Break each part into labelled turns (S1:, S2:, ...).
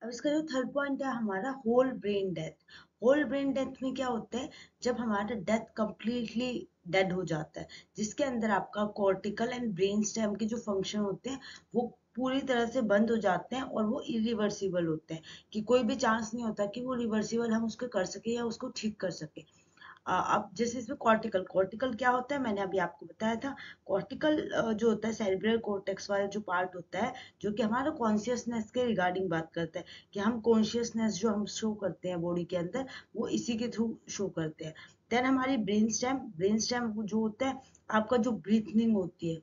S1: अब इसका जो थर्ड पॉइंट है हमारा whole brain death. Whole brain death में क्या होता है, जब हमारा डेथ कंप्लीटली डेड हो जाता है, जिसके अंदर आपका कॉर्टिकल एंड ब्रेन स्टेम के जो फंक्शन होते हैं वो पूरी तरह से बंद हो जाते हैं और वो इरिवर्सिबल होते हैं, कि कोई भी चांस नहीं होता कि वो रिवर्सिबल हम उसको कर सके या उसको ठीक कर सके। अब जैसे इसमें कॉर्टिकल, कॉर्टिकल क्या होता है मैंने अभी आपको बताया था। कॉर्टिकल जो होता है सेरिब्रल कॉर्टेक्स वाला जो पार्ट होता है, जो कि हमारा कॉन्शियसनेस के रिगार्डिंग बात करता है, कि हम कॉन्शियसनेस जो हम शो करते हैं बॉडी के अंदर वो इसी के थ्रू शो करते हैं। देन हमारी ब्रेन स्टेम, ब्रेन स्टेम जो होता है आपका जो ब्रीथिंग होती है,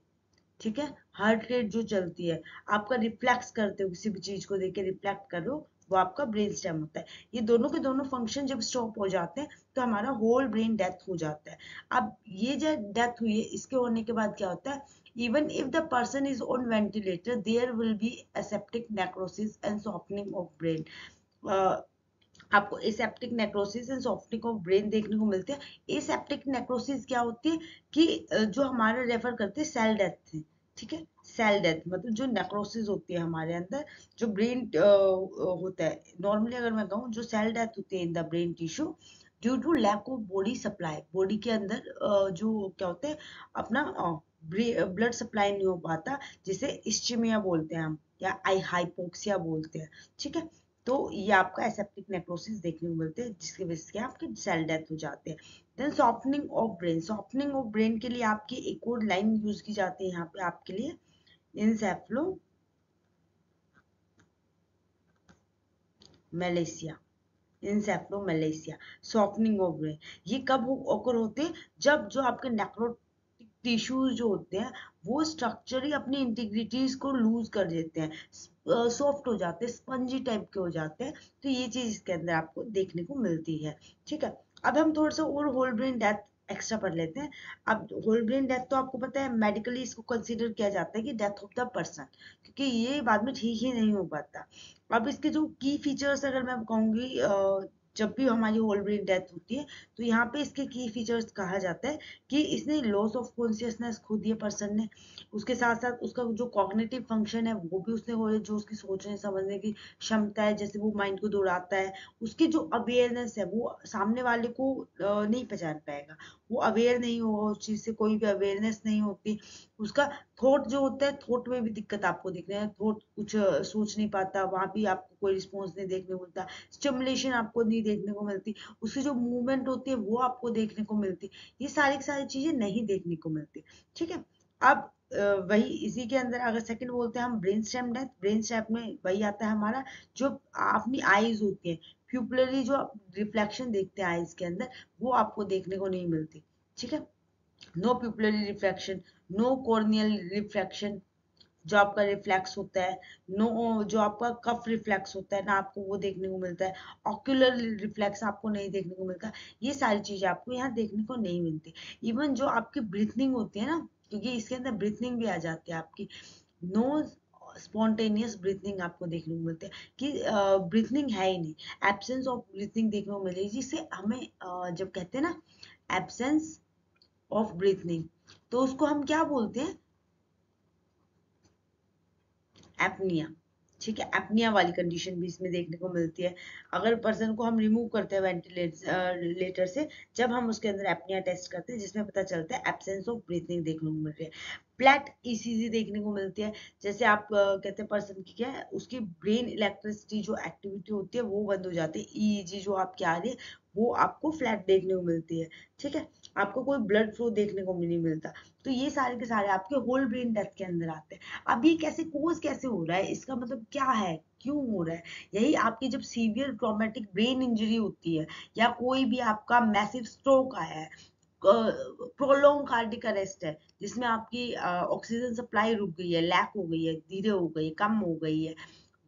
S1: ठीक है, हार्ट रेट जो चलती है, आपका रिफ्लेक्स करते हो किसी भी चीज को देख के रिफ्लेक्ट करो, वो आपका ब्रेन स्टेम होता है। ये दोनों के दोनों फंक्शन जब स्टॉप हो जाते हैं तो हमारा होल ब्रेन डेथ हो जाता है। अब ये जो डेथ हुई है इसके होने के बाद क्या होता है, even if the person is on ventilator there will be aseptic necrosis and softening of brain. आपको aseptic necrosis and softening of brain देखने को मिलते हैं। एसेप्टिक नेक्रोसिस क्या होती है कि जो हमारा रेफर करते हैं सेल डेथ है, ठीक है, सेल डेथ मतलब जो नेक्रोसिस होती है हमारे अंदर, जो ब्रेन होता है नॉर्मली अगर मैं कहूँ जो सेल डेथ होती है in the brain tissue due to lack of body supply. Body के अंदर जो क्या होता है अपना ब्लड सप्लाई नहीं हो पाता, जिसे इस्चीमिया बोलते हैं हम, या आई हाइपोक्सिया बोलते हैं, ठीक है। तो ये आपका एसेप्टिक नेक्रोसिस देखने को मिलते हैं जिसकी वजह से आपके सेल डेथ हो जाते हैं। Then softening of brain, softening of brain के लिए आपकी एक और लाइन यूज की जाती है यहाँ पे आपके लिए, इंसेफ्लो मलेशिया, इंसेफ्लोमलेशिया, सॉफ्टनिंग ऑफ ब्रेन। ये कब ओकर होते हैं, जब जो आपके नेक्रोटिक टिश्यूज जो होते हैं वो स्ट्रक्चरली अपनी इंटीग्रिटीज को लूज कर देते हैं, सॉफ्ट हो जाते हैं, स्पंजी टाइप के हो जाते हैं। तो ये चीज इसके अंदर आपको देखने को मिलती है, ठीक है। अब हम थोड़ा सा और होल ब्रेन डेथ एक्स्ट्रा पढ़ लेते हैं। अब होल ब्रेन डेथ तो आपको पता है मेडिकली इसको कंसीडर किया जाता है कि डेथ ऑफ द पर्सन, क्योंकि ये बाद में ठीक ही नहीं हो पाता। अब इसके जो की फीचर्स अगर मैं कहूंगी, जब भी हमारी होल ब्रेन डेथ होती है तो यहाँ पे इसके की फीचर्स कहा जाता है कि इसने लॉस ऑफ कॉन्शियसनेस खो दिया पर्सन ने, उसके साथ साथ उसका जो कॉग्निटिव फंक्शन है वो भी उसने हो, जो उसकी सोचने समझने की क्षमता है, जैसे वो माइंड को दौड़ाता है, उसकी जो अवेयरनेस है वो सामने वाले को नहीं पहचान पाएगा, वो अवेयर नहीं होगा उस चीज से, कोई भी अवेयरनेस नहीं होती उसका। थॉट जो होता है, थॉट में भी दिक्कत आपको दिख रहा है, थॉट कुछ सोच नहीं पाता, वहां भी आपको कोई रिस्पॉन्स नहीं देखने को मिलता, स्टिमुलेशन आपको नहीं देखने को मिलती, उसकी जो मूवमेंट होती है वो आपको देखने को मिलती, ये सारी की सारी चीजें नहीं देखने को मिलती, ठीक है। अब वही इसी के अंदर अगर सेकंड बोलते हैं हम brain stem death, brain stem में वही आता है हमारा, जो अपनी आईज होती है प्यूपिलरी जो रिफ्लेक्शन देखते हैं आईज के अंदर, वो आपको देखने को नहीं मिलती, ठीक है। No pupillary reflection, no corneal reflection जो आपका रिफ्लेक्स होता है, नो जो आपका कफ रिफ्लेक्स होता है ना आपको वो देखने को मिलता है, ऑक्यूलर रिफ्लेक्स आपको नहीं देखने को मिलता, ये सारी चीजें आपको यहाँ देखने को नहीं मिलती। इवन जो आपकी ब्रीथिंग होती है ना, क्योंकि इसके अंदर ब्रीथिंग भी आ जाती है आपकी, नो स्पॉन्टेनियस ब्रीथिंग आपको देखने को मिलती है, कि ब्रीथिंग है ही नहीं, एब्सेंस ऑफ ब्रीथिंग देखने को मिलेगी, जिससे हमें जब कहते हैं ना एब्सेंस ऑफ ब्रीथिंग, तो उसको हम क्या बोलते हैं, एपनिया, ठीक है, एपनिया वाली कंडीशन भी इसमें देखने को मिलती है। अगर पर्सन को हम रिमूव करते हैं वेंटिलेटर से, जब हम उसके अंदर एपनिया टेस्ट करते हैं जिसमें पता चलता है एब्सेंस ऑफ ब्रीथिंग देखने को मिल रही है। फ्लैट ईसीजी देखने को मिलती है, जैसे आप कहते हैं पर्सन की क्या है, उसकी ब्रेन इलेक्ट्रिसिटी जो एक्टिविटी होती है वो बंद हो जाती है, ईईजी जो आपकी आ रही है वो आपको फ्लैट देखने को मिलती है, ठीक है, आपको कोई ब्लड फ्लो देखने को नहीं मिलता। तो ये सारे के सारे आपके होल ब्रेन डेथ के अंदर आते हैं। अब ये कैसे कोज कैसे हो रहा है, इसका मतलब क्या है, क्यों हो रहा है, यही आपकी जब सीवियर ट्रॉमेटिक ब्रेन इंजरी होती है, या कोई भी आपका मैसिव स्ट्रोक आया है, प्रोलॉन्ग कार्डिक अरेस्ट है, जिसमें आपकी ऑक्सीजन सप्लाई रुक गई है, लैक हो गई है, धीरे हो गई है, कम हो गई है,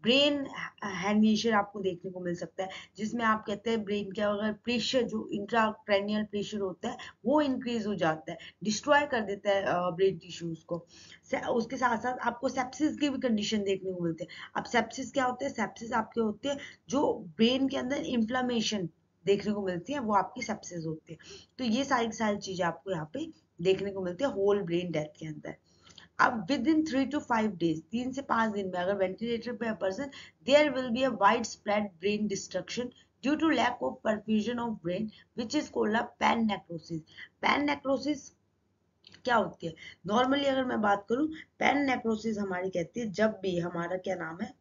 S1: ब्रेन हेमनेशिया आपको देखने को मिल सकता है, जिसमें आप कहते हैं ब्रेन के अगर प्रेशर जो इंट्राक्रैनियल प्रेशर होता है वो इंक्रीज हो जाता है, डिस्ट्रॉय कर देता है ब्रेन टिश्यूज को। उसके साथ साथ आपको सेप्सिस की भी कंडीशन देखने को मिलती है। अब सेप्सिस क्या होते हैं, सेप्सिस आपके होते हैं जो ब्रेन के अंदर इंफ्लामेशन देखने को मिलती है, वो आपकी सेप्सिस होती है। तो ये सारी सारी चीजें आपको यहाँ पे देखने को मिलती है होल ब्रेन डेथ के अंदर। अब विद इन 3 to 5 days, 3 से 5 दिन में अगर वेंटिलेटर पे person, there will be a wide spread brain destruction due to lack of perfusion of brain which is called a pan necrosis. Pan necrosis क्या होती है? नॉर्मली अगर मैं बात करूं, पैन नेक्रोसिस हमारी कहती है जब भी हमारा क्या नाम है,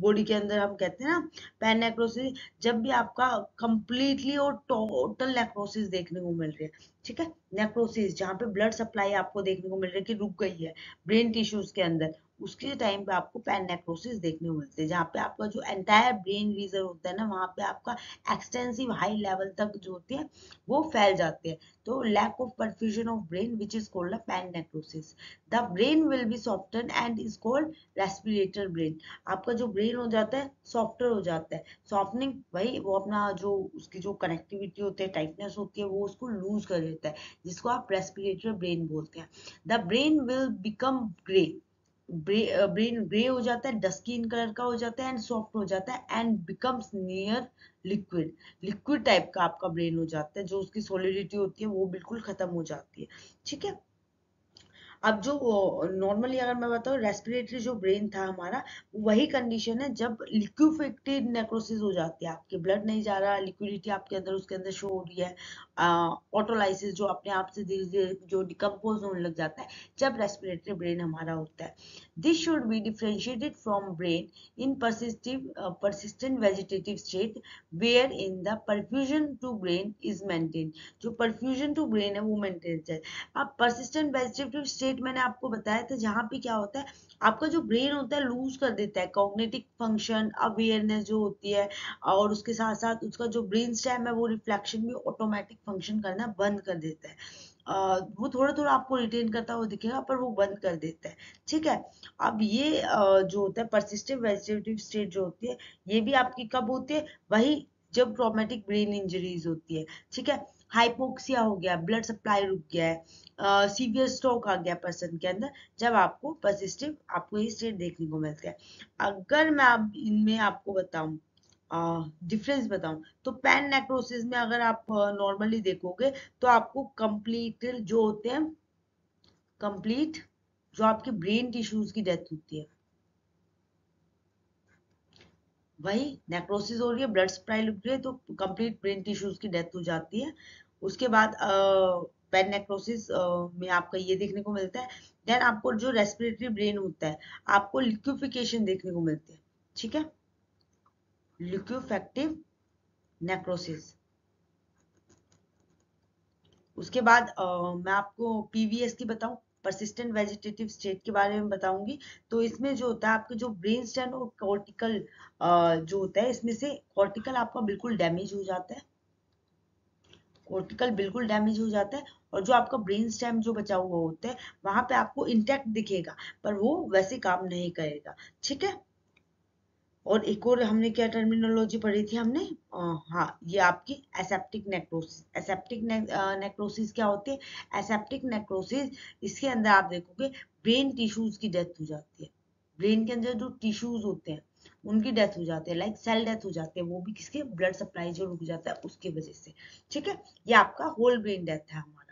S1: बॉडी के अंदर हम कहते हैं ना पैन नेक्रोसिस, जब भी आपका कंप्लीटली और टोटल नेक्रोसिस देखने को मिल रही है। ठीक है, नेक्रोसिस जहाँ पे ब्लड सप्लाई आपको देखने को मिल रही है कि रुक गई है ब्रेन टिश्यूज के अंदर, उसके टाइम पे आपको पैन नेक्रोसिस देखने को मिलते हैं, जहाँ पे आपका जो एंटायर ब्रेन रीजन होता है ना, वहाँ पे आपका एक्सटेंसिव हाई लेवल तक जो होती है वो फैल जाते हैं। तो lack of perfusion of brain which is called a pan necrosis. The brain will be soften and is called respirator brain. आपका जो ब्रेन हो जाता है सॉफ्टर हो जाता है। सॉफ्टनिंग वही वो अपना जो उसकी जो कनेक्टिविटी होती है, टाइटनेस होती है, वो उसको लूज कर देता है, जिसको आप रेस्पिरेटर ब्रेन बोलते हैं। The brain will become grey, brain grey हो जाता है, डस्की इन कलर का हो जाता है एंड सॉफ्ट हो जाता है and becomes near liquid, liquid type का आपका ब्रेन हो जाता है, जो उसकी सॉलिडिटी होती है वो बिल्कुल खत्म हो जाती है। ठीक है, अब जो नॉर्मली अगर मैं बताऊँ रेस्पिरेटरी जो ब्रेन था हमारा, वही कंडीशन है जब लिक्विफेक्टेड नेक्रोसिस हो जाती है, आपके ब्लड नहीं जा रहा, लिक्विडिटी आपके अंदर उसके अंदर शो हो रही है, ऑटोलाइसिस जो अपने आप से धीरे धीरे जो डिकम्पोज होने लग जाता है, जब रेस्पिरेटरी ब्रेन हमारा होता है। This should be differentiated from brain in persistent vegetative state where in the perfusion to brain is maintained। जो परफ्यूजन टू ब्रेन है वो मेंटेन है। अब परसिस्टेंट वेजिटेटिव स्टेट मैंने आपको बताया था, जहां पे क्या होता है, आपका जो ब्रेन होता है लूज कर देता है कॉग्निटिव फंक्शन, अवेयरनेस जो होती है, और उसके साथ साथ उसका जो ब्रेन स्टेम है वो रिफ्लेक्शन भी ऑटोमेटिक फंक्शन करना बंद कर देता है। वो थोड़ा थोड़ा आपको रिटेन करता हुआ दिखेगा पर वो बंद कर देता है। ठीक है, अब ये जो होता है परसिस्टेंट वेजिटेटिव स्टेट जो होती है, ये भी आपकी कब होती है? वही जब ट्रॉमेटिक ब्रेन इंजरीज होती है। ठीक है, हाइपोक्सिया हो गया, ब्लड सप्लाई रुक गया है, सीवियर स्ट्रोक आ गया पर्सन के अंदर, जब आपको परसिस्टिव आपको ये स्टेट देखने को मिलते हैं। अगर मैं आप इनमें आपको बताऊं डिफरेंस बताऊं, तो पैन नेक्रोसिस में अगर आप नॉर्मली देखोगे तो आपको कंप्लीट जो होते हैं, कंप्लीट जो आपके ब्रेन टिश्यूज की डेथ होती है, वही नेक्रोसिस हो रही है, ब्लड सप्लाई रुक रही है, तो कंप्लीट ब्रेन टिश्यूज की डेथ हो जाती है। उसके बाद पेन नेक्रोसिस में आपका ये देखने को मिलता है। देन आपको जो रेस्पिरेटरी ब्रेन होता है, आपको लिक्विफिकेशन देखने को मिलती है। ठीक है, लिक्विफेक्टिव नेक्रोसिस। उसके बाद मैं आपको पीवीएस की बताऊं, परसिस्टेंट वेजिटेटिव स्टेट के बारे में बताऊंगी। तो इसमें जो होता है आपके जो ब्रेन स्टेम और कॉर्टिकल जो होता है, इसमें से कॉर्टिकल आपका बिल्कुल डैमेज हो जाता है, कॉर्टिकल बिल्कुल डैमेज हो जाता है, और जो आपका ब्रेन स्टेम जो बचा हुआ होता है वहां पे आपको इंटैक्ट दिखेगा, पर वो वैसे काम नहीं करेगा। ठीक है, और एक और हमने क्या टर्मिनोलॉजी पढ़ी थी हमने, हाँ ये आपकी एसेप्टिक नेक्रोसिस। एसेप्टिक नेक्रोसिस क्या होती है? एसेप्टिक नेक्रोसिस, इसके अंदर आप देखोगे ब्रेन टिश्यूज की डेथ हो जाती है, ब्रेन के अंदर जो टिश्यूज होते हैं उनकी डेथ हो जाती है, लाइक सेल डेथ हो जाती है, वो भी किसके? ब्लड सप्लाई जो रुक जाता है उसकी वजह से। ठीक है, ये आपका होल ब्रेन डेथ है हमारा।